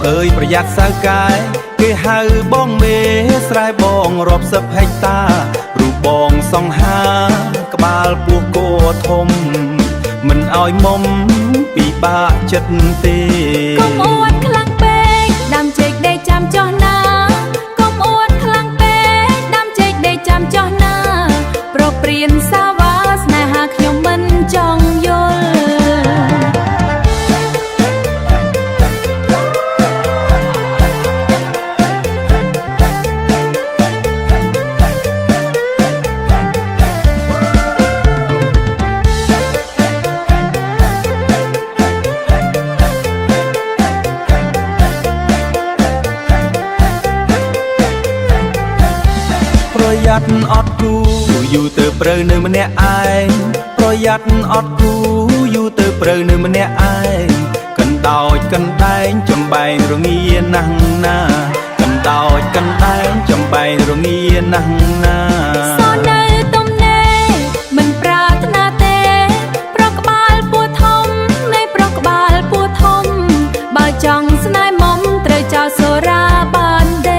เอ่ยประหยัดสากายគេហៅបងមេស្រែបងរាប់សិបហិកតារូបបងសង្ហាក្បាលពោះគោធំមិនឲ្យមុំពិបាកចិត្តទេកុំអួតខ្លាំងពេកដាំចេកដេកចាំចោះណាកុំអួតខ្លាំងពេកដាំចេកដេកចាំចោះណាប្រព្រៀនសាវាស្នេហាខ្ញុំមិនចង់យល់ប្រយ័ត្នអត់គូយូរទៅព្រើនៅម្នាក់ឯងប្រយ័ត្នអត់គូយូរទៅព្រើនៅម្នាក់ឯងកណ្ដោចកណ្ដែងចំបែងរងាណាស់ណាកណ្ដោចកណ្ដែងចំបែងរងាណាស់ណាសនៅទំនេរមិនប្រាថ្នាទេប្រក្បាលពោះធំនៃប្រក្បាលពោះធំបើចង់ស្នេហ៍មុំត្រូវចោលសូរាបានទេ